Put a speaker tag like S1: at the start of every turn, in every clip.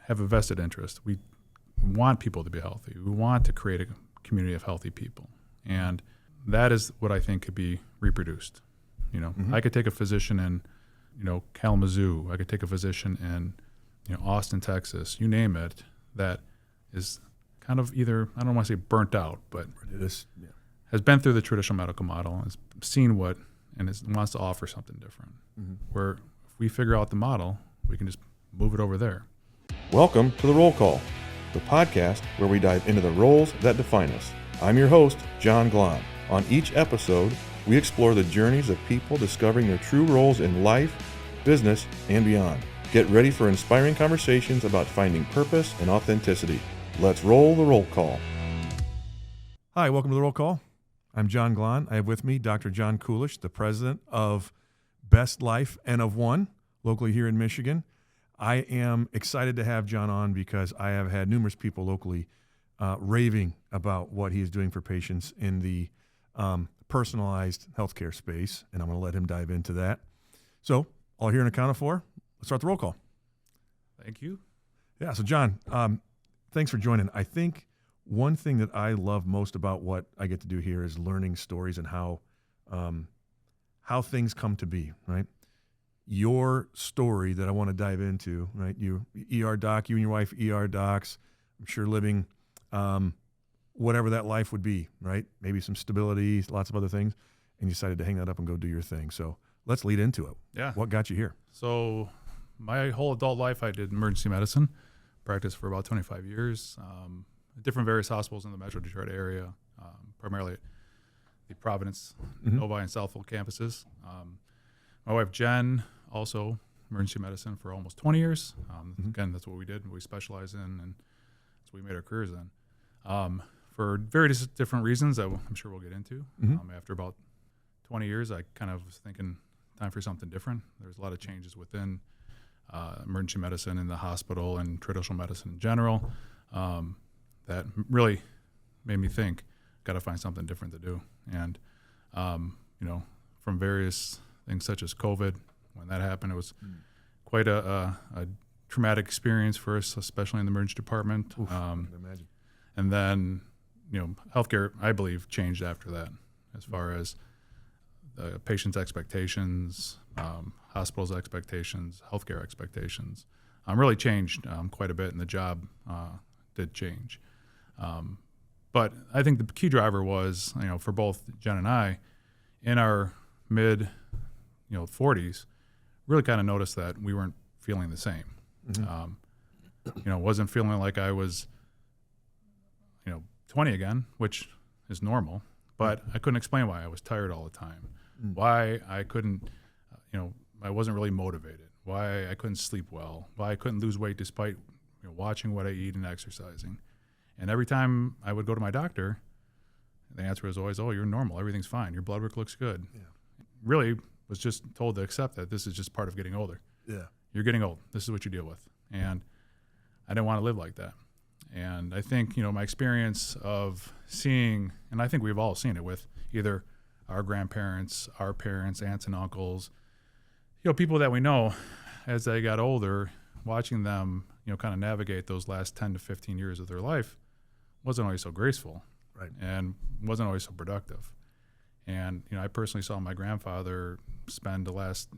S1: have a vested interest. We want people to be healthy. We want to create a community of healthy people. And that is what I think could be reproduced. I could take a physician in, Kalamazoo. I could take a physician in, Austin, Texas, you name it, that is kind of either, I don't want to say burnt out, but has been through the traditional medical model, has seen what, and wants to offer something different. Where if we figure out the model, we can just move it over there.
S2: Welcome to The Roll Call, the podcast where we dive into the roles that define us. I'm your host, John Glahn. On each episode, we explore the journeys of people discovering their true roles in life, business, and beyond. Get ready for inspiring conversations about finding purpose and authenticity. Let's roll the roll call. Hi, welcome to The Roll Call. I'm John Glahn. I have with me Dr. John Kulish, the president of Best Life N of One, locally here in Michigan. I am excited to have John on because I have had numerous people locally raving about what he is doing for patients in the personalized healthcare space, and I'm going to let him dive into that. So, all here and accounted for, let's start the roll call.
S1: Thank you.
S2: Yeah, so John, thanks for joining. I think one thing that I love most about what I get to do here is learning stories and how things come to be, right? Your story that I want to dive into, right? You ER doc, you and your wife ER docs, I'm sure living whatever that life would be, right? Maybe some stability, lots of other things, and you decided to hang that up and go do your thing. So let's lead into it.
S1: Yeah.
S2: What got you here?
S1: So my whole adult life, I did emergency medicine, practiced for about 25 years, different various hospitals in the Metro Detroit area, primarily the Providence, Novi, and Southfield campuses. My wife, Jen, also emergency medicine for almost 20 years. Again, that's what we did, we specialize in, and that's what we made our careers in. For various different reasons that I'm sure we'll get into. After about 20 years, I kind of was thinking, time for something different. There's a lot of changes within emergency medicine in the hospital and traditional medicine in general that really made me think, got to find something different to do. And, from various things such as COVID, when that happened, it was quite a traumatic experience for us, especially in the emergency department.
S2: Oof, I can imagine.
S1: And then, healthcare, I believe, changed after that as far as patients' expectations, hospitals' expectations, healthcare expectations. Really changed quite a bit, and the job did change. But I think the key driver was, for both Jen and I, in our mid, 40s, really kind of noticed that we weren't feeling the same. Wasn't feeling like I was, 20 again, which is normal, but I couldn't explain why I was tired all the time, why I couldn't, I wasn't really motivated, why I couldn't sleep well, why I couldn't lose weight despite watching what I eat and exercising. And every time I would go to my doctor, the answer was always, "Oh, you're normal. Everything's fine. Your blood work looks good." Yeah. Really was just told to accept that this is just part of getting older. Yeah. You're getting old. This is what you deal with. And I didn't want to live like that. And I think, my experience of seeing, and I think we've all seen it with either our grandparents, our parents, aunts and uncles, people that we know as they got older, watching them, kind of navigate those last 10 to 15 years of their life wasn't always so graceful, right? And wasn't always so productive. And, I personally saw my grandfather spend the last,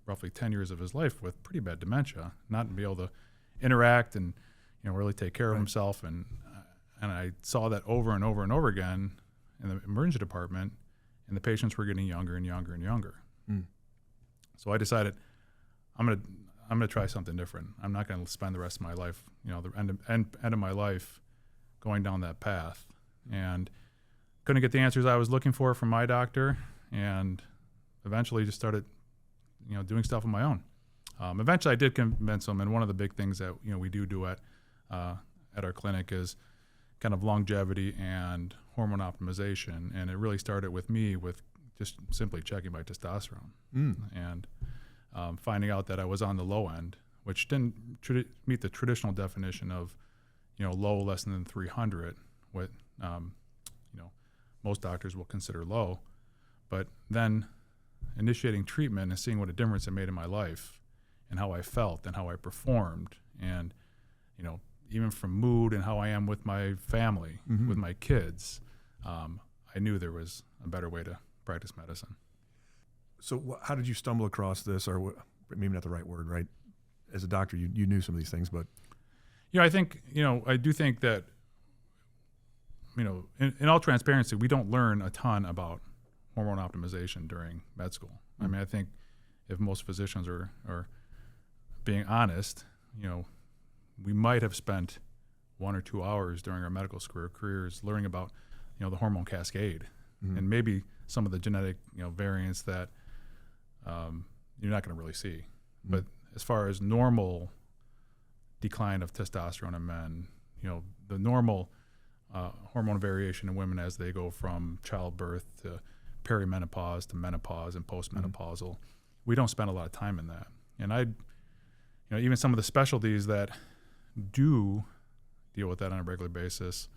S1: roughly 10 years of his life with pretty bad dementia, not be able to interact and, really take care of himself. And I saw that over and over and over again in the emergency department, and the patients were getting younger and younger and younger. So I decided I'm going to try something different. I'm not going to spend the rest of my life, the end of my life going down that path. And couldn't get the answers I was looking for from my doctor, and eventually just started, doing stuff on my own. Eventually I did convince him, and one of the big things that, we do at our clinic is kind of longevity and hormone optimization. And it really started with me with just simply checking my testosterone and finding out that I was on the low end, which didn't meet the traditional definition of, low less than 300, what, most doctors will consider low. But then initiating treatment and seeing what a difference it made in my life and how I felt and how I performed, and, even from mood and how I am with my family, with my kids, I knew there was a better way to practice medicine.
S2: So how did you stumble across this, or maybe not the right word, right? As a doctor, you knew some of these things, but...
S1: I think, I do think that, in all transparency, we don't learn a ton about hormone optimization during med school. I mean, I think if most physicians are being honest, we might have spent 1 or 2 hours during our medical school careers learning about, the hormone cascade and maybe some of the genetic, variants that you're not going to really see. But as far as normal decline of testosterone in men, the normal hormone variation in women as they go from childbirth to perimenopause to menopause and postmenopausal, we don't spend a lot of time in that. And even some of the specialties that do deal with that on a regular basis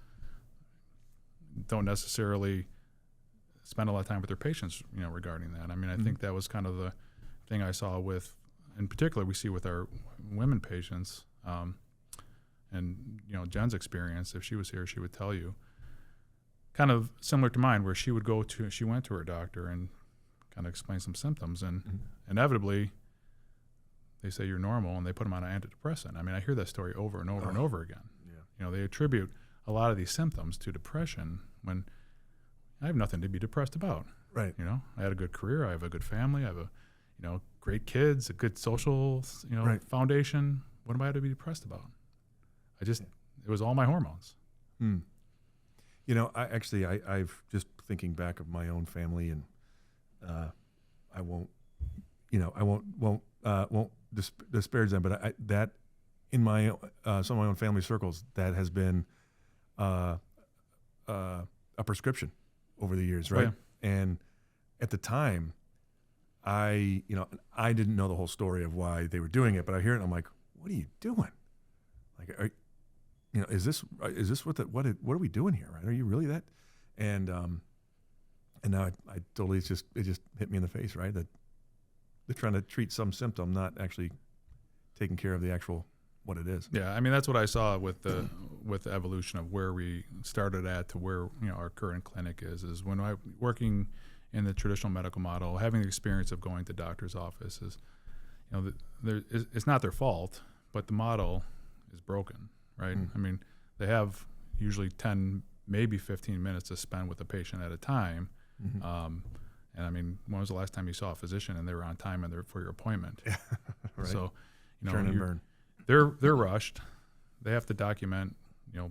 S1: don't necessarily spend a lot of time with their patients, regarding that. I mean, I think that was kind of the thing I saw with, in particular, we see with our women patients, and Jen's experience, if she was here, she would tell you, kind of similar to mine, where she went to her doctor and kind of explained some symptoms, and inevitably they say you're normal, and they put them on an antidepressant. I mean, I hear that story over and over and over again. Yeah. They attribute a lot of these symptoms to depression when I have nothing to be depressed about.
S2: Right.
S1: I had a good career. I have a good family. I have great kids, a good social, foundation. What am I to be depressed about? It was all my hormones.
S2: I've just thinking back of my own family, and I won't disparage them, but that in my some of my own family circles, that has been a prescription over the years, right?
S1: Oh, yeah.
S2: And at the time, I didn't know the whole story of why they were doing it, but I hear it and I'm like, what are you doing? Like, is this what are we doing here? Right? Are you really that? And now I totally, it just hit me in the face, right? That they're trying to treat some symptom, not actually taking care of the actual what it is.
S1: Yeah, I mean, that's what I saw with the evolution of where we started at to where our current clinic is when I working in the traditional medical model, having the experience of going to doctor's offices, it's not their fault, but the model is broken, right? I mean, they have usually 10, maybe 15 minutes to spend with a patient at a time. And I mean, when was the last time you saw a physician and they were on time and for your appointment?
S2: Right.
S1: So,
S2: Turn and burn.
S1: They're rushed. They have to document,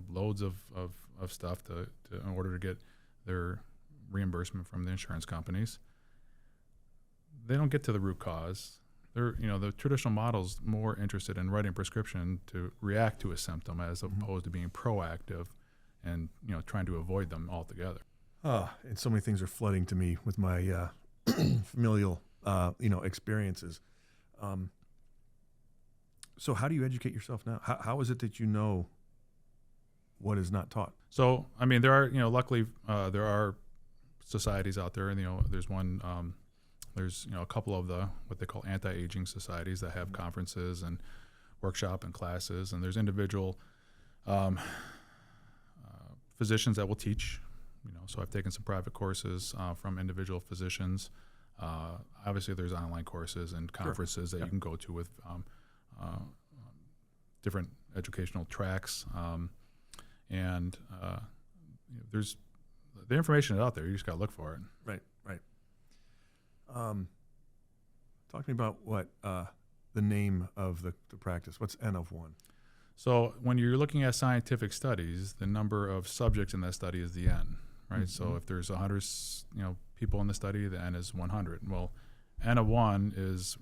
S1: loads of stuff in order to get their reimbursement from the insurance companies. They don't get to the root cause. The traditional model's more interested in writing a prescription to react to a symptom as opposed to being proactive and, trying to avoid them altogether.
S2: And so many things are flooding to me with my familial, experiences. So how do you educate yourself now? How is it that you know what is not taught?
S1: So, I mean, there are, luckily, there are societies out there, and, there's one, there's, a couple of what they call anti-aging societies that have conferences and workshop and classes, and there's individual physicians that will teach, so I've taken some private courses from individual physicians. Obviously, there's online courses and conferences that you can go to with different educational tracks, and there's the information is out there. You just got to look for it.
S2: Right. Talk to me about what the name of the practice. What's N of 1? So
S1: when you're looking at scientific studies, the number of subjects in that study is the N, right? So if there's 100, people in the study, the N is 100. Well, N of 1 is,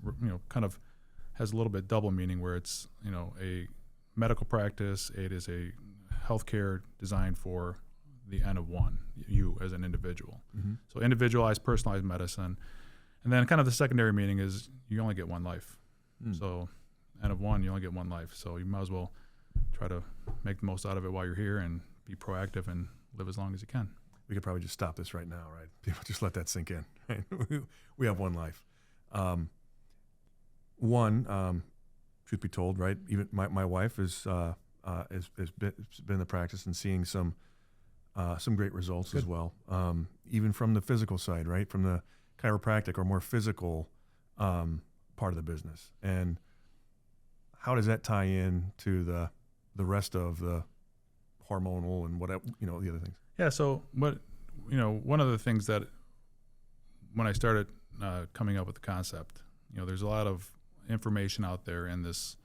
S1: kind of has a little bit double meaning where it's, a medical practice. It is a healthcare designed for the N of 1, you as an individual. So individualized, personalized medicine. And then kind of the secondary meaning is you only get one life. So N of 1, you only get one life. So you might as well try to make the most out of it while you're here and be proactive and live as long as you can.
S2: We could probably just stop this right now, right? People just let that sink in. Right? We have one life. Truth be told, right? Even my wife is has been the practice and seeing some great results as well, even from the physical side, right? From the chiropractic or more physical part of the business. And how does that tie in to the rest of the hormonal and whatever, the other things?
S1: Yeah. So one of the things that when I started coming up with the concept, there's a lot of information out there in this,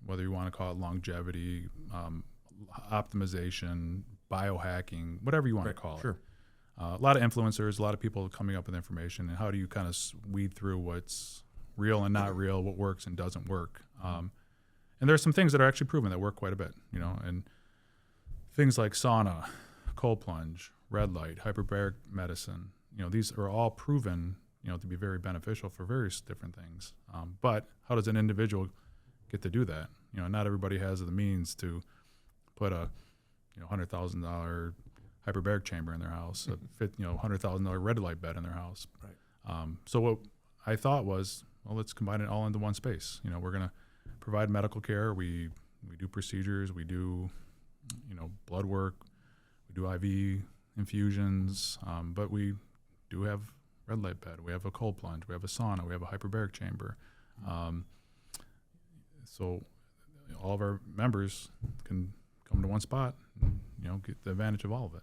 S1: whether you want to call it longevity, optimization, biohacking, whatever you want to call it. A lot of influencers, a lot of people coming up with information, and how do you kind of weed through what's real and not real, what works and doesn't work. And there's some things that are actually proven that work quite a bit, and things like sauna, cold plunge, red light, hyperbaric medicine, these are all proven, to be very beneficial for various different things. But how does an individual get to do that? Not everybody has the means to put a $100,000 hyperbaric chamber in their house, a $100,000 red light bed in their house. Right. So what I thought was, well, let's combine it all into one space. We're going to provide medical care. We do procedures. We do, blood work. We do IV infusions. But we do have red light bed. We have a cold plunge. We have a sauna. We have a hyperbaric chamber. So all of our members can come to one spot and, get the advantage of all of it.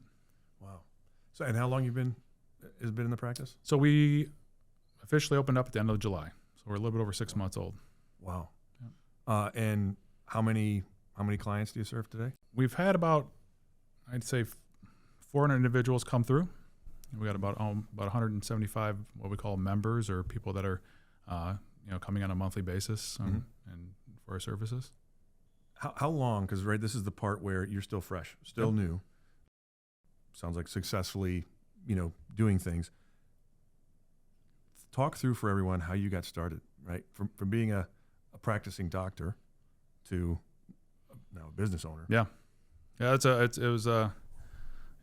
S2: Wow. So, and how long has been in the practice?
S1: So we officially opened up at the end of July. So we're a little bit over 6 months old.
S2: Wow. Yeah. And how many clients do you serve today?
S1: We've had about, I'd say, 400 individuals come through. We got about 175 what we call members, or people that are coming on a monthly basis and for our services.
S2: How long? Because this is the part where you're still fresh, still new. Sounds like successfully, doing things. Talk through for everyone how you got started, right? From being a practicing doctor to now a business owner.
S1: Yeah. It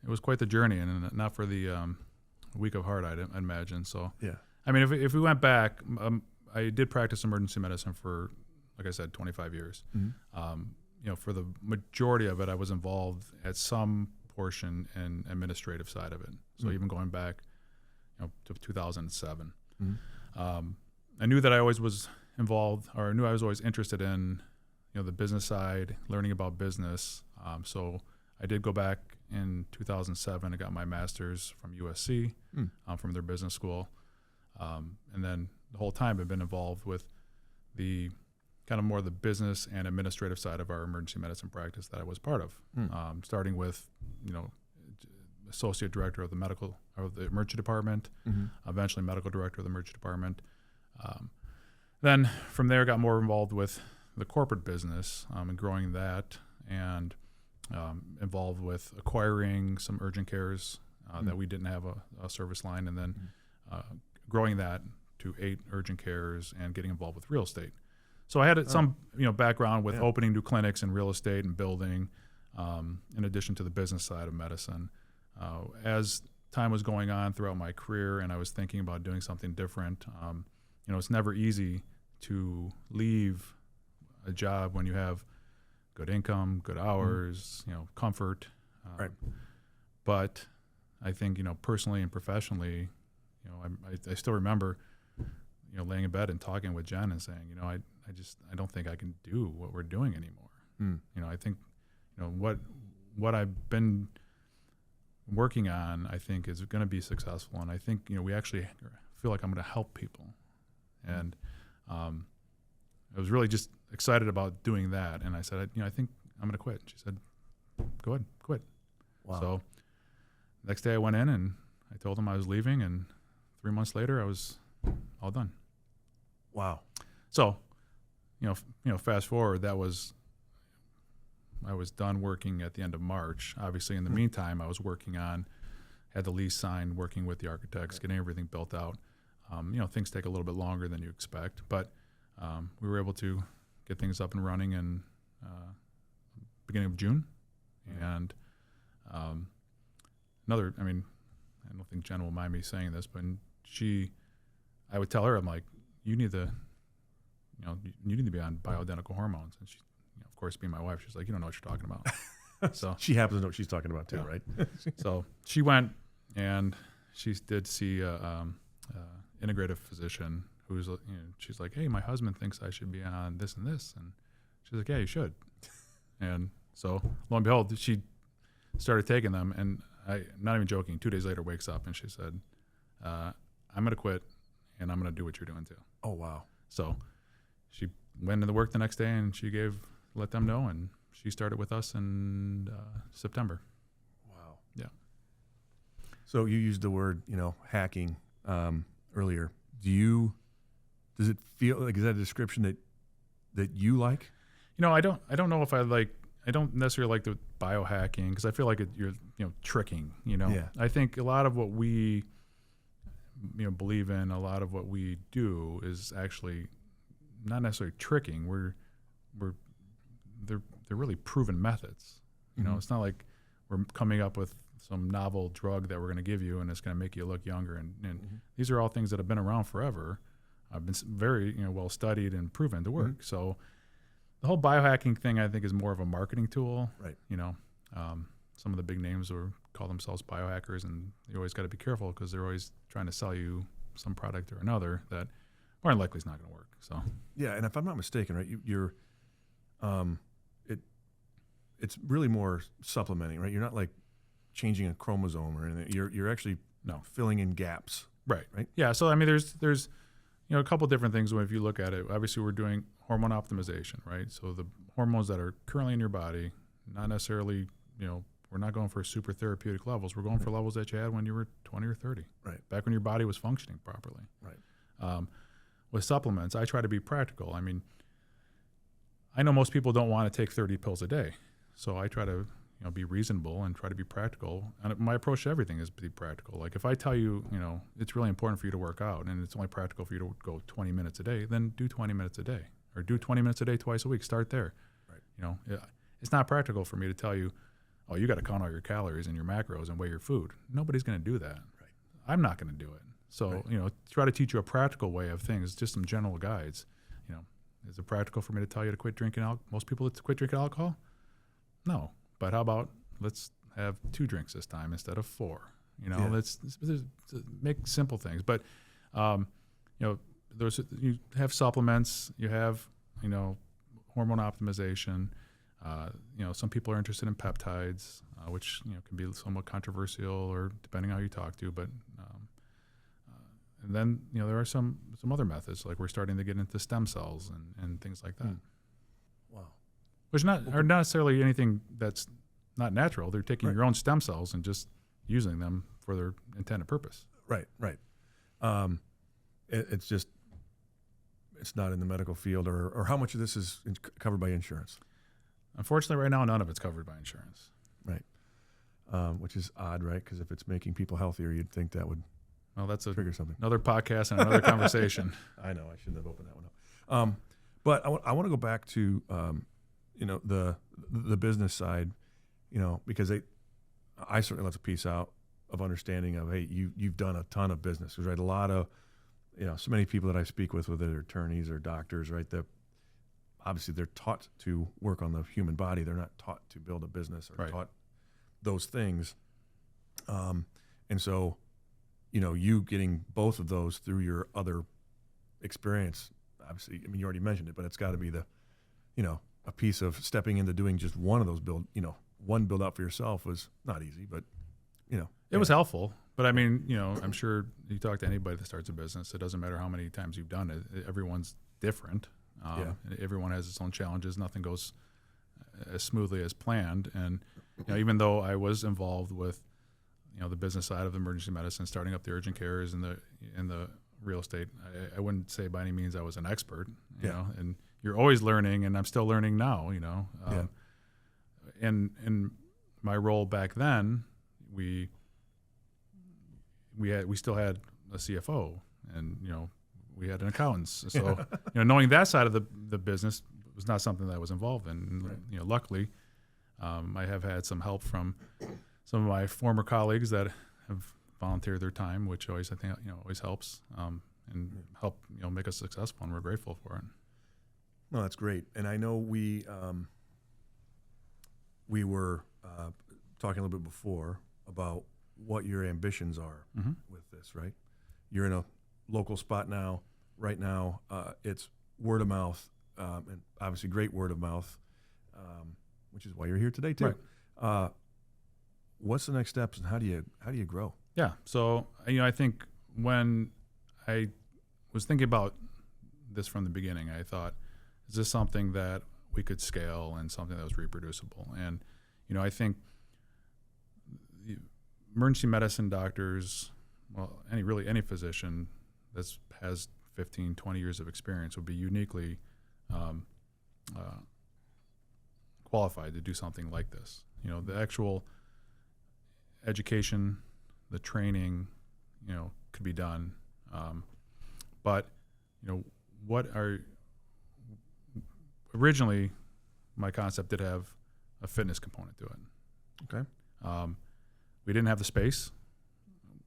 S1: was quite the journey, and not for the weak of heart, I'd imagine. So
S2: yeah.
S1: I mean, if we went back, I did practice emergency medicine for, like I said, 25 years. For the majority of it, I was involved at some portion in administrative side of it. So even going back, to 2007, I knew that I always was involved, or I knew I was always interested in, the business side, learning about business. So I did go back in 2007. I got my master's from USC, from their business school. And then the whole time I've been involved with the kind of more the business and administrative side of our emergency medicine practice that I was part of, starting with, associate director of the emergency department, eventually medical director of the emergency department. Then from there, got more involved with the corporate business and growing that, and involved with acquiring some urgent cares that we didn't have a service line, and then growing that to 8 urgent cares and getting involved with real estate. So I had some background with opening new clinics in real estate and building, in addition to the business side of medicine. As time was going on throughout my career and I was thinking about doing something different, it's never easy to leave a job when you have good income, good hours, comfort.
S2: Right.
S1: But I think, personally and professionally, I still remember, laying in bed and talking with Jen and saying, I don't think I can do what we're doing anymore. I think, what I've been working on, I think is going to be successful. And I think, we actually feel like I'm going to help people. And I was really just excited about doing that. And I said, I think I'm going to quit. She said, go ahead, quit.
S2: Wow.
S1: So next day I went in and I told them I was leaving, and 3 months later I was all done.
S2: Wow.
S1: So, fast forward, I was done working at the end of March. Obviously, in the meantime, I was had the lease signed, working with the architects, getting everything built out. Things take a little bit longer than you expect, but we were able to get things up and running in beginning of June. And I don't think Jen will mind me saying this, but I would tell her, I'm like, you need to be on bioidentical hormones. And of course, being my wife, she's like, you don't know what you're talking about. So
S2: She happens to know what she's talking about too,
S1: Yeah.
S2: right?
S1: so she went and she did see integrative physician who's, she's like, hey, my husband thinks I should be on this and this. And she's like, yeah, you should. And so lo and behold, she started taking them. And I'm not even joking, 2 days later wakes up and she said, I'm going to quit and I'm going to do what you're doing too.
S2: Oh, wow.
S1: So she went into work the next day and she let them know. And she started with us in September.
S2: Wow.
S1: Yeah.
S2: So you used the word, hacking earlier. Does it feel like, is that a description that you like?
S1: I don't know if I don't necessarily like the biohacking because I feel like you're tricking.
S2: Yeah.
S1: I think a lot of what we believe in, a lot of what we do is actually not necessarily tricking. They're really proven methods. It's not like we're coming up with some novel drug that we're going to give you and it's going to make you look younger. And these are all things that have been around forever. I've been very well studied and proven to work. So the whole biohacking thing, I think, is more of a marketing tool.
S2: Right.
S1: Some of the big names call themselves biohackers, and you always got to be careful because they're always trying to sell you some product or another that more than likely is not going to work. So
S2: yeah, and if I'm not mistaken, right, you're it's really more supplementing, right? You're not like changing a chromosome or anything. You're actually filling in gaps.
S1: Right.
S2: Right.
S1: Yeah. So I mean, there's a couple different things if you look at it. Obviously, we're doing hormone optimization, right? So the hormones that are currently in your body, not necessarily, we're not going for super therapeutic levels. We're going for levels that you had when you were 20 or 30.
S2: Right.
S1: Back when your body was functioning properly.
S2: Right.
S1: With supplements, I try to be practical. I mean, I know most people don't want to take 30 pills a day. So I try to, be reasonable and try to be practical. And my approach to everything is to be practical. Like if I tell you, it's really important for you to work out and it's only practical for you to go 20 minutes a day, then do 20 minutes a day or do 20 minutes a day twice a week. Start there. Right. It's not practical for me to tell you, oh, you got to count all your calories and your macros and weigh your food. Nobody's going to do that. Right. I'm not going to do it. So, try to teach you a practical way of things, just some general guides. Is it practical for me to tell you to quit drinking alcohol? Most people to quit drinking alcohol? No. But how about let's have 2 drinks this time instead of 4? Let's make simple things. But, you have supplements, you have, hormone optimization. Some people are interested in peptides, which, can be somewhat controversial or depending on how you talk to, but, and then, there are some other methods, like we're starting to get into stem cells and things like that.
S2: Wow.
S1: Which are not necessarily anything that's not natural. They're taking your own stem cells and just using them for their intended purpose.
S2: Right. It's not in the medical field, or how much of this is covered by insurance?
S1: Unfortunately, right now, none of it's covered by insurance.
S2: Right. Which is odd, right? Because if it's making people healthier, you'd think that would
S1: that's
S2: trigger something.
S1: Another podcast and another conversation.
S2: I know. I shouldn't have opened that one up. But I want to go back to, the business side, because I certainly left a piece out of understanding of, hey, you've done a ton of business. Because, right, a lot of, so many people that I speak with, whether they're attorneys or doctors, right, that obviously they're taught to work on the human body. They're not taught to build a business or taught those things. And so, you getting both of those through your other experience, obviously, I mean, you already mentioned it, but it's got to be the, a piece of stepping into doing just one of those one build out for yourself was not easy, but,
S1: It was helpful. But I mean, I'm sure you talk to anybody that starts a business, it doesn't matter how many times you've done it. Everyone's different. Everyone has its own challenges. Nothing goes as smoothly as planned. And, even though I was involved with, the business side of emergency medicine, starting up the urgent cares and the real estate, I wouldn't say by any means I was an expert, you know, and you're always learning, and I'm still learning now, and in my role back then, we still had a CFO, and, we had an accountant. So, knowing that side of the business was not something that I was involved in. And, luckily, I have had some help from some of my former colleagues that have volunteered their time, which always, I think, always helps, and help, make us successful, and we're grateful for it.
S2: No, that's great. And I know we were talking a little bit before about what your ambitions are with this, right? You're in a local spot now. Right now, it's word of mouth, and obviously great word of mouth, which is why you're here today too.
S1: Right.
S2: What's the next steps, and how do you grow?
S1: Yeah. So, I think when I was thinking about this from the beginning, I thought, is this something that we could scale and something that was reproducible? And, I think emergency medicine doctors, well, any physician that has 15, 20 years of experience would be uniquely qualified to do something like this. The actual education, the training, could be done. But, originally my concept did have a fitness component to it.
S2: Okay.
S1: We didn't have the space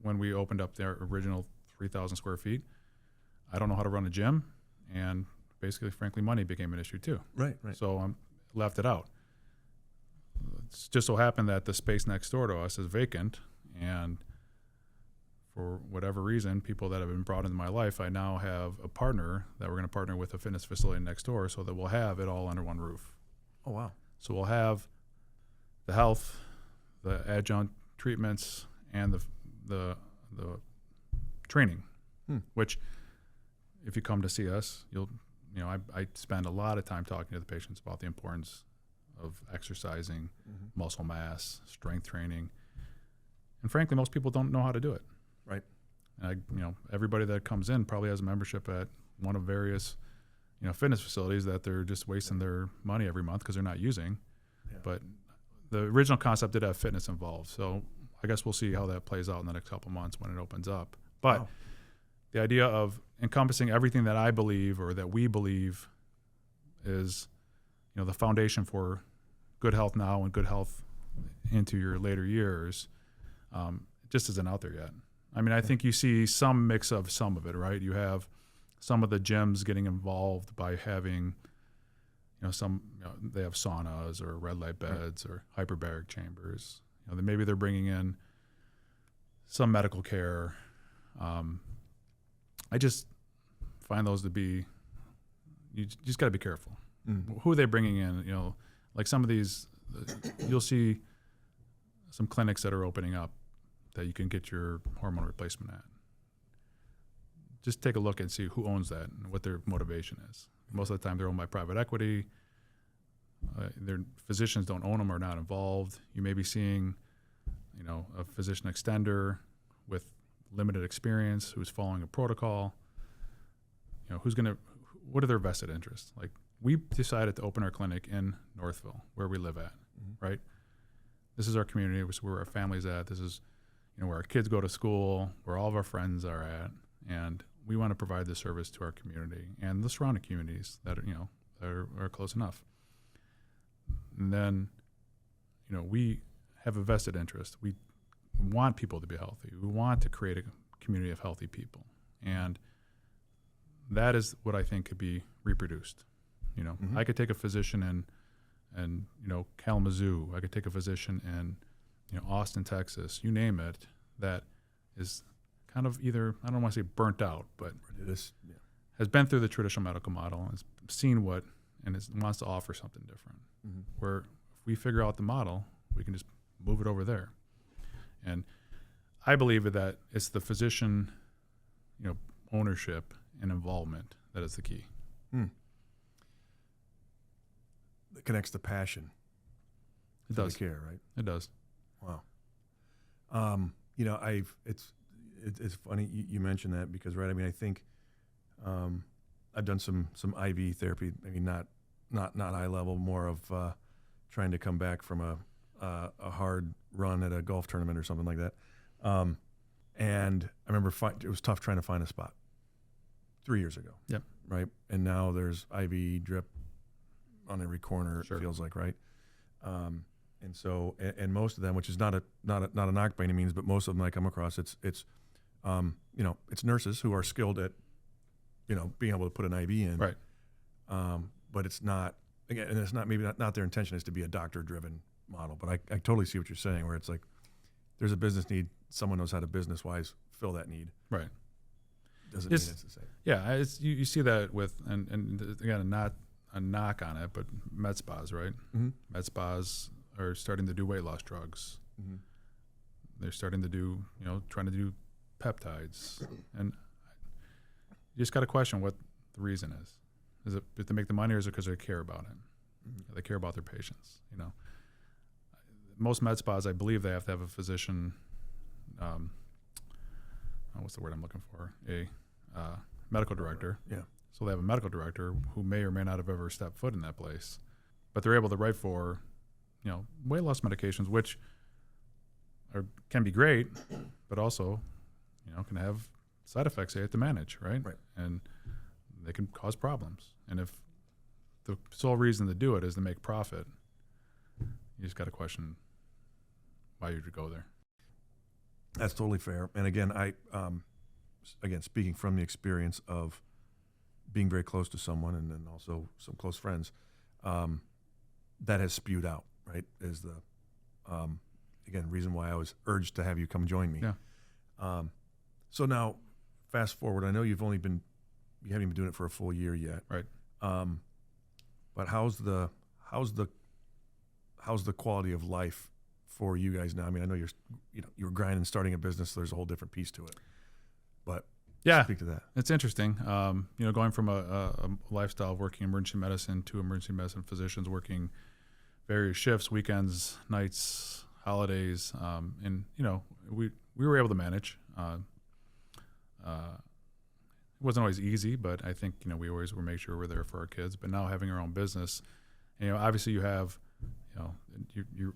S1: when we opened up their original 3,000 square feet. I don't know how to run a gym, and basically, frankly, money became an issue too.
S2: Right.
S1: So I left it out. It's just so happened that the space next door to us is vacant, and for whatever reason, people that have been brought into my life, I now have a partner that we're going to partner with a fitness facility next door so that we'll have it all under one roof.
S2: Oh, wow.
S1: So we'll have the health, the adjunct treatments, and the training, which if you come to see us, I spend a lot of time talking to the patients about the importance of exercising, muscle mass, strength training. And frankly, most people don't know how to do it.
S2: Right.
S1: And everybody that comes in probably has a membership at one of various, fitness facilities that they're just wasting their money every month because they're not using.
S2: Yeah.
S1: But the original concept did have fitness involved. So I guess we'll see how that plays out in the next couple of months when it opens up. But the idea of encompassing everything that I believe or that we believe is, the foundation for good health now and good health into your later years, just isn't out there yet. I think you see some mix of some of it, right? You have some of the gyms getting involved by having, they have saunas or red light beds or hyperbaric chambers. Maybe they're bringing in some medical care. I just find those to be, you just got to be careful. Who are they bringing in? Like some of these, you'll see some clinics that are opening up that you can get your hormone replacement at. Just take a look and see who owns that and what their motivation is. Most of the time they're owned by private equity. Their physicians don't own them or not involved. You may be seeing, a physician extender with limited experience who's following a protocol. What are their vested interests? Like, we decided to open our clinic in Northville, where we live at, right? This is our community. This is where our family's at. This is, where our kids go to school, where all of our friends are at, and we want to provide this service to our community and the surrounding communities that are close enough. And then, we have a vested interest. We want people to be healthy. We want to create a community of healthy people, and that is what I think could be reproduced. I could take a physician in Kalamazoo. I could take a physician in Austin, Texas, you name it, that is kind of either, I don't want to say burnt out, but has been through the traditional medical model and has seen wants to offer something different. Where if we figure out the model, we can just move it over there. And I believe that it's the physician, ownership and involvement that is the key.
S2: That connects the passion.
S1: It does.
S2: The care, right?
S1: It does.
S2: Wow. It's funny you mentioned that because, right, I think I've done some IV therapy, maybe not high level, more of trying to come back from a hard run at a golf tournament or something like that. And I remember it was tough trying to find a spot 3 years ago.
S1: Yep.
S2: Right. And now there's IV drip on every corner. Sure. It feels like, right. And so, and most of them, which is not a knock by any means, but most of them I come across, it's nurses who are skilled at, being able to put an IV in.
S1: Right.
S2: but it's not, again, and it's not, maybe not their intention is to be a doctor-driven model, but I totally see what you're saying, where it's like, there's a business need, someone knows how to business-wise fill that need.
S1: Right.
S2: Doesn't mean it's the same.
S1: Yeah, you see that with, and again, not a knock on it, but med spas, right?
S2: Mm-hmm.
S1: Med spas are starting to do weight loss drugs.
S2: Mm-hmm.
S1: They're starting to do, trying to do peptides. And you just got to question what the reason is. Is it to make the money, or is it because they care about it?
S2: Mm-hmm.
S1: They care about their patients, Most med spas, I believe they have to have a physician, what's the word I'm looking for? A medical director.
S2: Yeah.
S1: So they have a medical director who may or may not have ever stepped foot in that place. But they're able to write for, weight loss medications, which can be great, but also, can have side effects they have to manage, right?
S2: Right.
S1: And they can cause problems. And if the sole reason to do it is to make profit, you just got to question why you would go there.
S2: That's totally fair. And again, again, speaking from the experience of being very close to someone and then also some close friends, that has spewed out, right? Is the, again, reason why I was urged to have you come join me.
S1: Yeah.
S2: So now, fast forward, I know you haven't even been doing it for a full year yet.
S1: Right.
S2: But how's the quality of life for you guys now? I mean, I know you're grinding, starting a business, so there's a whole different piece to it. But
S1: yeah,
S2: speak to that.
S1: It's interesting. Going from a lifestyle of working emergency medicine to emergency medicine physicians working various shifts, weekends, nights, holidays, and we were able to manage. It wasn't always easy, but I think we always were make sure we're there for our kids. But now having our own business, obviously you have, you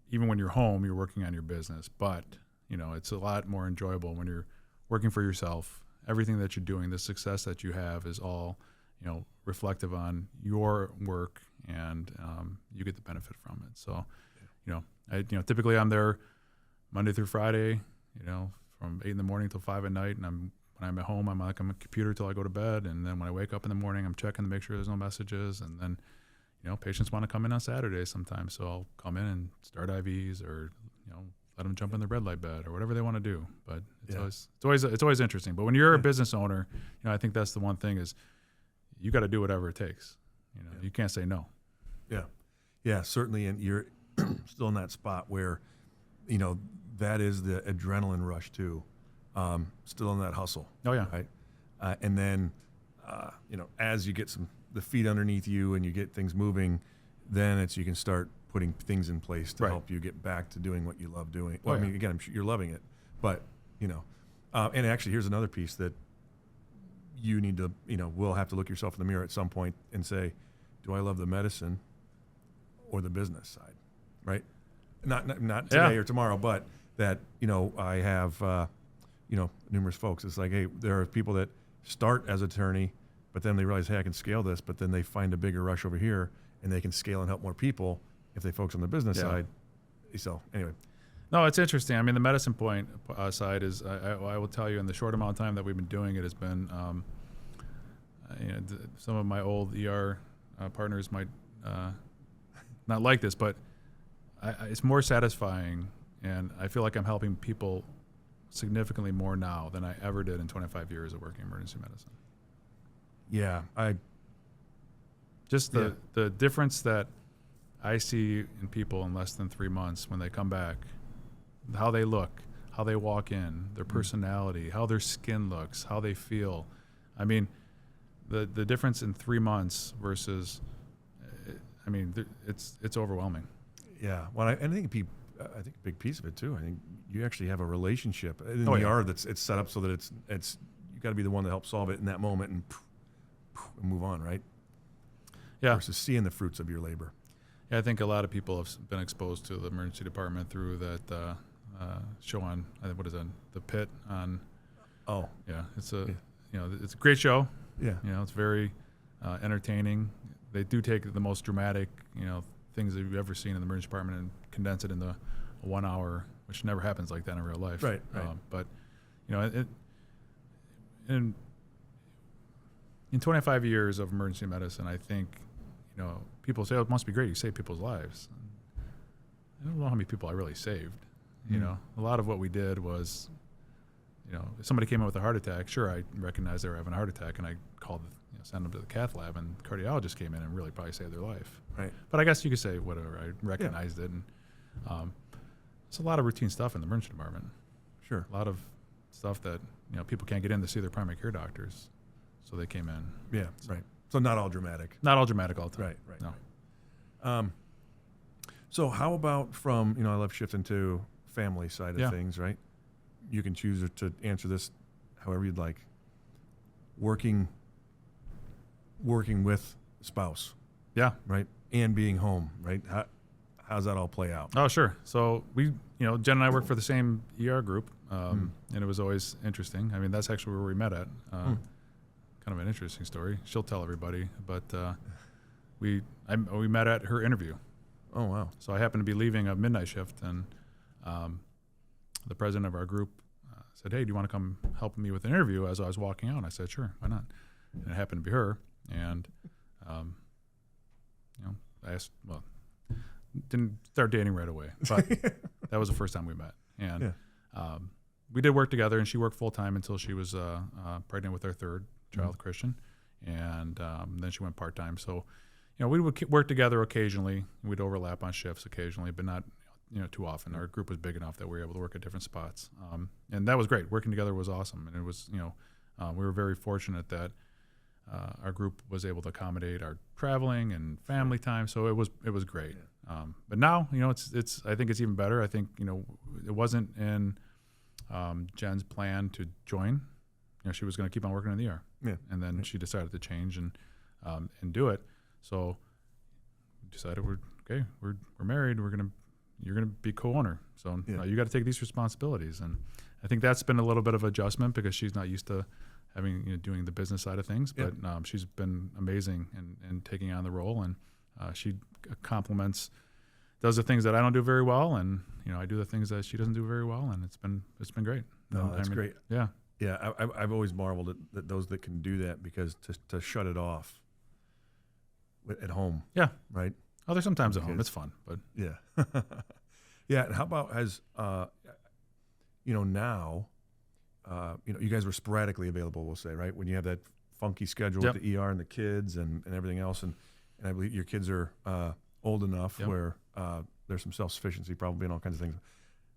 S1: even when you're home, you're working on your business, but it's a lot more enjoyable when you're working for yourself. Everything that you're doing, the success that you have is all, reflective on your work, and you get the benefit from it. So, typically I'm there Monday through Friday, from 8 in the morning till 5 at night, and when I'm at home, I'm like on my computer till I go to bed, and then when I wake up in the morning, I'm checking to make sure there's no messages, and then, patients want to come in on Saturdays sometimes, so I'll come in and start IVs or, let them jump in their red light bed or whatever they want to do. But it's always interesting. But when you're a business owner, I think that's the one thing is you got to do whatever it takes. You can't say no.
S2: Yeah. Yeah, certainly. And you're still in that spot where, that is the adrenaline rush too. Still in that hustle.
S1: Oh yeah.
S2: Right. And then, as you get the feet underneath you and you get things moving, then you can start putting things in place to help you get back to doing what you love doing. Well, I mean, again, I'm sure you're loving it, but and actually here's another piece that you need to, will have to look yourself in the mirror at some point and say, do I love the medicine or the business side? Right. Not today or tomorrow, but that, I have, numerous folks. It's like, hey, there are people that start as attorney, but then they realize, hey, I can scale this, but then they find a bigger rush over here and they can scale and help more people if they focus on the business side. So anyway.
S1: No, it's interesting. I mean, the medicine point side is, I will tell you, in the short amount of time that we've been doing it, has been, some of my old ER partners might not like this, but it's more satisfying, and I feel like I'm helping people significantly more now than I ever did in 25 years of working in emergency medicine.
S2: Yeah,
S1: the difference that I see in people in less than 3 months when they come back, how they look, how they walk in, their personality, how their skin looks, how they feel. I mean, the difference in 3 months versus, it's overwhelming.
S2: Yeah. Well, I think a big piece of it too. I think you actually have a relationship in the ER it's set up so that it's you got to be the one to help solve it in that moment and move on, right?
S1: Yeah.
S2: Versus seeing the fruits of your labor.
S1: Yeah, I think a lot of people have been exposed to the emergency department through that show on, what is it, The Pit on. Oh. Yeah, it's it's a great show.
S2: Yeah.
S1: It's very entertaining. They do take the most dramatic, things that you've ever seen in the emergency department and condense it into 1 hour, which never happens like that in real life.
S2: Right.
S1: But, in 25 years of emergency medicine, I think people say, oh, it must be great. You save people's lives. I don't know how many people I really saved. A lot of what we did was, if somebody came in with a heart attack, sure, I recognized they were having a heart attack, and I called, sent them to the cath lab, and the cardiologist came in and really probably saved their life.
S2: Right.
S1: But I guess you could say whatever. I recognized it, and it's a lot of routine stuff in the emergency department.
S2: Sure. A
S1: lot of stuff that people can't get in to see their primary care doctors, so they came in.
S2: Yeah. Right. So not all dramatic.
S1: Not all dramatic all the time.
S2: Right.
S1: No.
S2: Right. So how about from, I love shifting to family side of things, right? You can choose to answer this however you'd like. Working with spouse.
S1: Yeah.
S2: Right. And being home, right? How's that all play out?
S1: Oh, sure. So we, Jen and I work for the same ER group, and it was always interesting. I mean, that's actually where we met at. Kind of an interesting story. She'll tell everybody, but we met at her interview.
S2: Oh, wow.
S1: So I happened to be leaving a midnight shift, and the president of our group said, hey, do you want to come help me with an interview? As I was walking out, I said, sure, why not? And it happened to be her, and I asked, didn't start dating right away, but that was the first time we met. And we did work together, and she worked full-time until she was pregnant with our third child, Christian, and then she went part-time. So, we would work together occasionally. We'd overlap on shifts occasionally, but not too often. Our group was big enough that we were able to work at different spots, and that was great. Working together was awesome, and it was we were very fortunate that our group was able to accommodate our traveling and family time. So it was great. But now it's I think it's even better. I think it wasn't in Jen's plan to join. She was going to keep on working in the ER, and then she decided to change and do it. So we decided we're married. You're gonna be co-owner. So you got to take these responsibilities, and I think that's been a little bit of adjustment because she's not used to having doing the business side of things. But she's been amazing in taking on the role, and she does the things that I don't do very well, and I do the things that she doesn't do very well, and it's been great.
S2: No, that's great.
S1: Yeah.
S2: Yeah, I've always marveled at those that can do that, because to shut it off at home. Yeah. Right.
S1: Oh, there's sometimes at home. It's fun, but
S2: yeah. Yeah. And how about now, you guys were sporadically available, we'll say, right? When you have that funky schedule with the ER and the kids and everything else, and I believe your kids are old enough where there's some self-sufficiency probably and all kinds of things.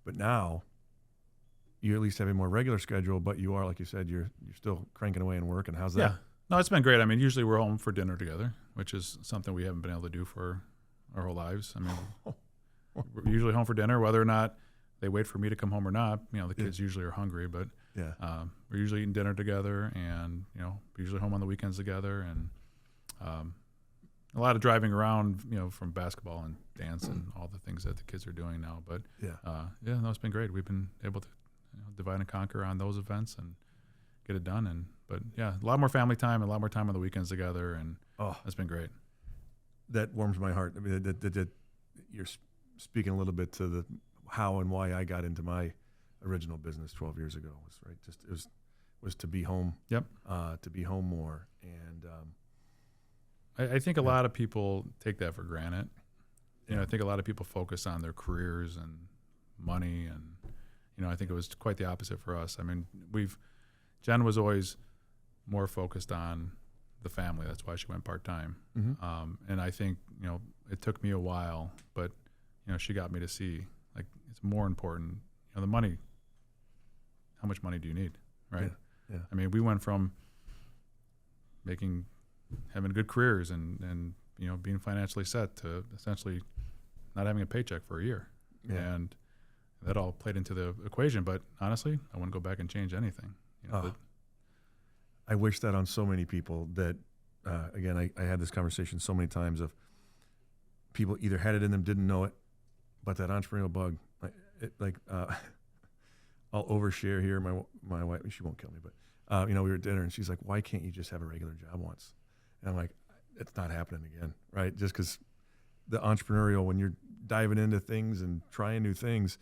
S2: But now you at least have a more regular schedule, but you are, like you said, you're still cranking away and working. How's that?
S1: Yeah. No, it's been great. I mean, usually we're home for dinner together, which is something we haven't been able to do for our whole lives. I mean, we're usually home for dinner, whether or not they wait for me to come home or not. The kids usually are hungry, but we're usually eating dinner together, and we're usually home on the weekends together, and a lot of driving around, from basketball and dance and all the things that the kids are doing now. But no, it's been great. We've been able to divide and conquer on those events and get it done. But a lot more family time and a lot more time on the weekends together, and that's been great.
S2: That warms my heart. I mean, that you're speaking a little bit to the how and why I got into my original business 12 years ago. Was to be home. Yep. To be home more, and
S1: I think a lot of people take that for granted. I think a lot of people focus on their careers and money, and I think it was quite the opposite for us. I mean, Jen was always more focused on the family. That's why she went part-time. Mm-hmm. And I think, it took me a while, but, she got me to see, like, it's more important, the money. How much money do you need, right? Yeah. I mean, we went from having good careers and being financially set to essentially not having a paycheck for a year. Yeah. And that all played into the equation. But honestly, I wouldn't go back and change anything.
S2: I wish that on so many people that, again, I had this conversation so many times of people either had it in them, didn't know it, but that entrepreneurial bug, I'll overshare here. My wife, she won't kill me, but we were at dinner and she's like, why can't you just have a regular job once? And I'm like, it's not happening again, right? Just because the entrepreneurial, when you're diving into things and trying new things,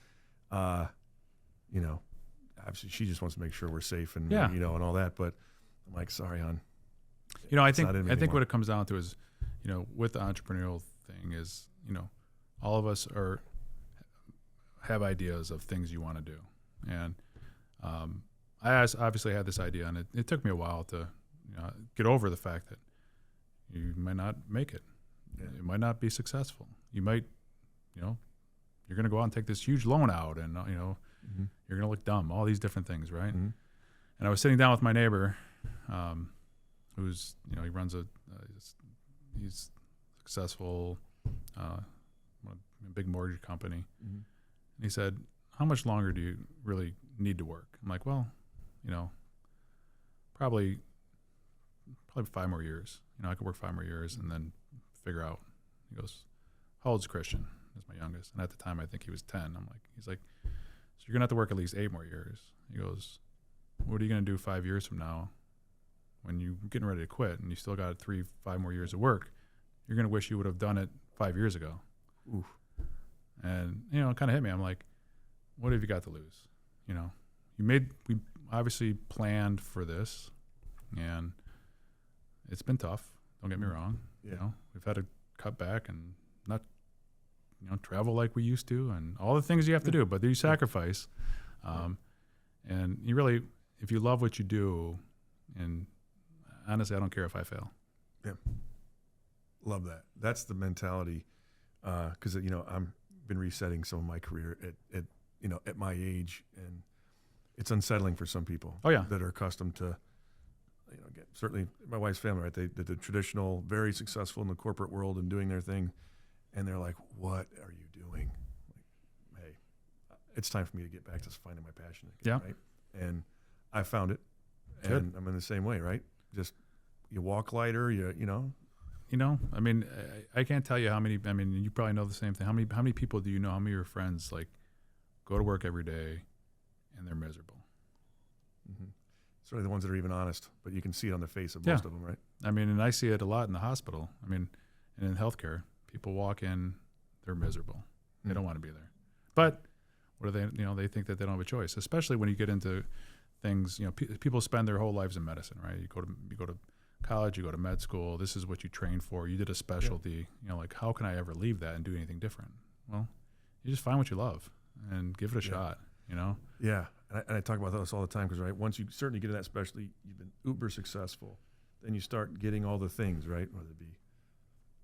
S2: obviously she just wants to make sure we're safe and and all that. But I'm like, sorry, hon.
S1: I think what it comes down to is with the entrepreneurial thing is, all of us have ideas of things you want to do. And obviously had this idea, and it took me a while to get over the fact that you might not make it.
S2: Yeah.
S1: It might not be successful. You might, you're going to go out and take this huge loan out, and
S2: Mm-hmm.
S1: you're going to look dumb. All these different things, right?
S2: Mm-hmm.
S1: And I was sitting down with my neighbor, who's he runs he's successful, a big mortgage company.
S2: Mm-hmm.
S1: And he said, "How much longer do you really need to work?" I'm like, "Well, probably 5 more years. I could work 5 more years and then figure out." He goes, "How old's Christian?" That's my youngest. And at the time, I think he was 10. He's like, "So you're going to have to work at least 8 more years." He goes, "What are you going to do 5 years from now when you're getting ready to quit and you still got 5 more years of work? You're going to wish you would have done it 5 years ago."
S2: Oof.
S1: And, it kind of hit me. I'm like, what have you got to lose? We obviously planned for this, and it's been tough. Don't get me wrong.
S2: Yeah.
S1: We've had to cut back and not, travel like we used to, and all the things you have to do, but you sacrifice. And you really, if you love what you do, and honestly, I don't care if I fail.
S2: Yeah. Love that. That's the mentality. Because I'm been resetting some of my career at my age, and it's unsettling for some people.
S1: Oh, yeah.
S2: That are accustomed to, again, certainly my wife's family, right? They're the traditional, very successful in the corporate world and doing their thing, and they're like, "What are you doing?" Like, hey, it's time for me to get back to finding my passion again, right? And I found it, and
S1: Good.
S2: I'm in the same way, right? Just you walk lighter,
S1: I can't tell you how many. You probably know the same thing. How many people do you know? How many of your friends go to work every day, and they're miserable?
S2: Mm-hmm. Certainly the ones that are even honest, but you can see it on the face of most of them, right?
S1: And I see it a lot in the hospital. And in healthcare, people walk in, they're miserable. They don't want to be there. But what do they? They think that they don't have a choice. Especially when you get into things. People spend their whole lives in medicine, right? You go to college, you go to med school. This is what you train for. You did a specialty.
S2: Yeah.
S1: How can I ever leave that and do anything different? Well, you just find what you love and give it a shot.
S2: Yeah, and I talk about this all the time because, right, once you certainly get in that specialty, you've been uber successful, then you start getting all the things, right, whether it be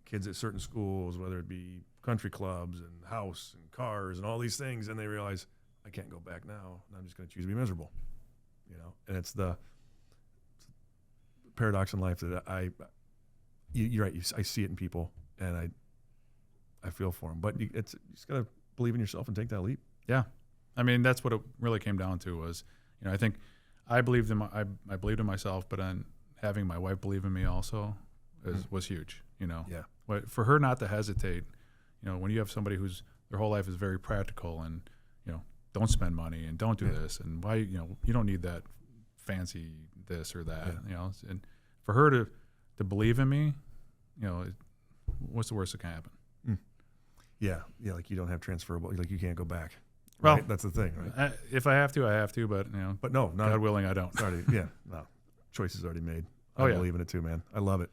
S2: kids at certain schools, whether it be country clubs and house and cars and all these things, and they realize, I can't go back now, and I'm just going to choose to be miserable, and it's the paradox in life that you're right, I see it in people, and I feel for them, but you just got to believe in yourself and take that leap.
S1: Yeah. That's what it really came down to was, I think I believed I believed in myself, but then having my wife believe in me also was huge,
S2: Yeah.
S1: But for her not to hesitate, when you have somebody who's their whole life is very practical and, don't spend money and don't do this and why, you don't need that fancy this or that, and for her to believe in me, what's the worst that can happen?
S2: Yeah. Like you don't have transferable, like you can't go back.
S1: Well,
S2: right? That's the thing, right?
S1: If I have to, I have to, but
S2: but no, not
S1: God willing, I don't.
S2: No, choice is already made.
S1: Oh,
S2: I
S1: yeah.
S2: believe in it too, man. I love it.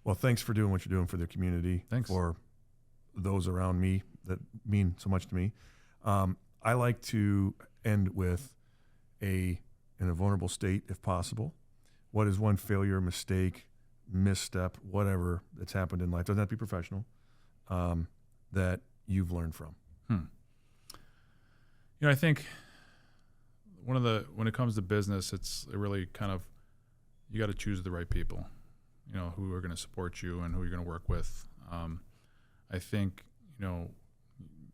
S2: Well, thanks for doing what you're doing for the community.
S1: Thanks.
S2: For those around me that mean so much to me. I like to end with in a vulnerable state, if possible. What is one failure, mistake, misstep, whatever that's happened in life? Doesn't have to be professional. That you've learned from.
S1: I think when it comes to business, it really kind of, you got to choose the right people, who are going to support you and who you're going to work with. I think,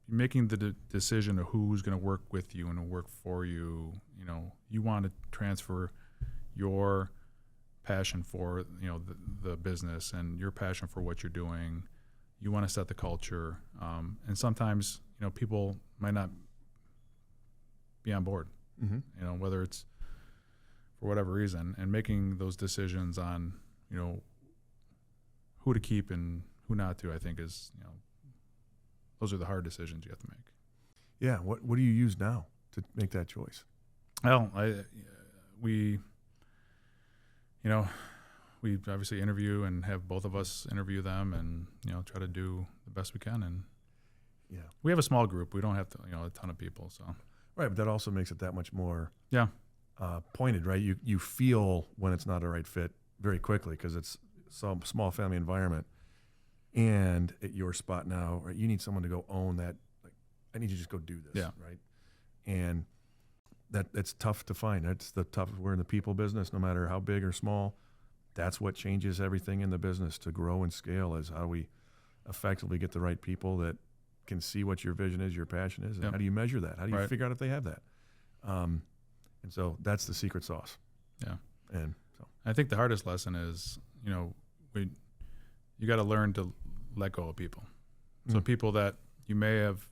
S1: making the decision of who's going to work with you and work for you, you want to transfer your passion for, the business and your passion for what you're doing. You want to set the culture. And sometimes, people might not be on board, whether it's for whatever reason, and making those decisions on, who to keep and who not to, I think is, those are the hard decisions you have to make.
S2: Yeah. What do you use now to make that choice?
S1: Well, we we obviously interview and have both of us interview them, and try to do the best we can. And we have a small group. We don't have a ton of people. So
S2: right, but that also makes it that much more pointed, right? You feel when it's not a right fit very quickly because it's some small family environment, and at your spot now, right? You need someone to go own that. Like, I need you to just go do this, right? And that's tough to find. That's the tough. We're in the people business, no matter how big or small. That's what changes everything in the business to grow and scale, is how we effectively get the right people that can see what your vision is, your passion is, and how do you measure that? How do you figure out if they have that? And so that's the secret sauce.
S1: Yeah.
S2: And so
S1: I think the hardest lesson is, you got to learn to let go of people. So people that you may have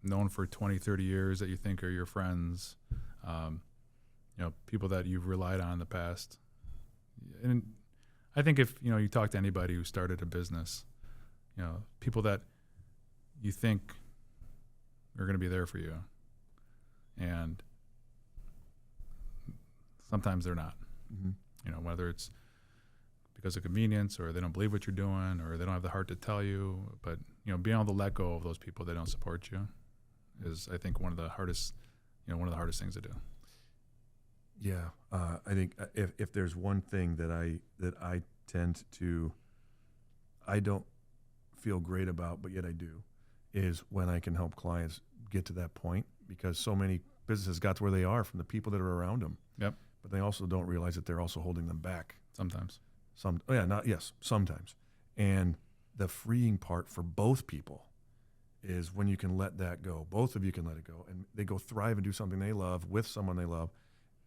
S1: known for 20, 30 years that you think are your friends, people that you've relied on in the past. And I think if, you talk to anybody who started a business, people that you think are going to be there for you, and sometimes they're not, whether it's because of convenience, or they don't believe what you're doing, or they don't have the heart to tell you. But, being able to let go of those people that don't support you is, I think, one of the hardest things to do.
S2: Yeah, I think if there's one thing that I tend to, I don't feel great about, but yet I do, is when I can help clients get to that point, because so many businesses got to where they are from the people that are around them.
S1: Yep.
S2: But they also don't realize that they're also holding them back.
S1: Sometimes.
S2: Sometimes. And the freeing part for both people is when you can let that go. Both of you can let it go, and they go thrive and do something they love with someone they love.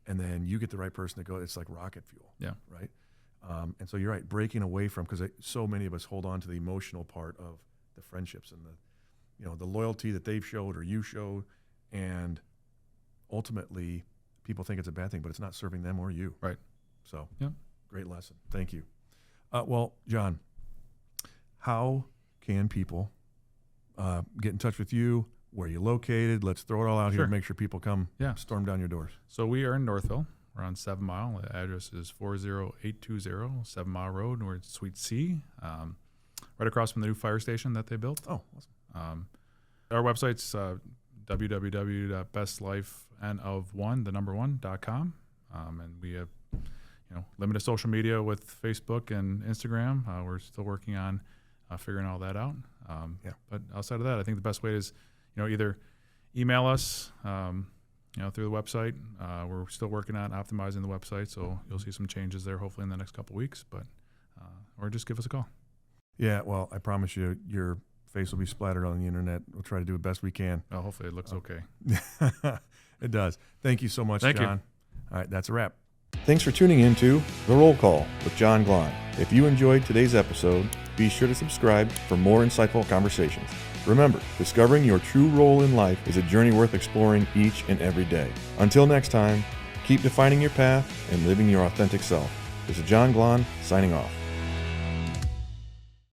S2: And then you get the right person to go. It's like rocket fuel.
S1: Yeah.
S2: Right. And so you're right. Breaking away from, because so many of us hold on to the emotional part of the friendships and the loyalty that they've showed or you showed, and ultimately people think it's a bad thing, but it's not serving them or you.
S1: Right.
S2: So great lesson. Thank you. Well, John, how can people get in touch with you? Where are you located? Let's throw it all out here and make sure people come storm down your doors.
S1: So we are in Northville. We're on 7 Mile. The address is 40820 7 Mile Road. We're at Suite C, right across from the new fire station that they built.
S2: Oh, awesome.
S1: Our website's www.bestlife.com. And we have limited social media with Facebook and Instagram. We're still working on figuring all that out. But outside of that, I think the best way is either email us, through the website. We're still working on optimizing the website, so you'll see some changes there hopefully in the next couple of weeks. But or just give us a call.
S2: Yeah, well, I promise you, your face will be splattered on the internet. We'll try to do the best we can.
S1: Well, hopefully it looks okay.
S2: It does. Thank you so much,
S1: Thank
S2: John.
S1: you.
S2: All right, that's a wrap. Thanks for tuning in to The Roll Call with John Glahn. If you enjoyed today's episode, be sure to subscribe for more insightful conversations. Remember, discovering your true role in life is a journey worth exploring each and every day. Until next time, keep defining your path and living your authentic self. This is John Glahn signing off.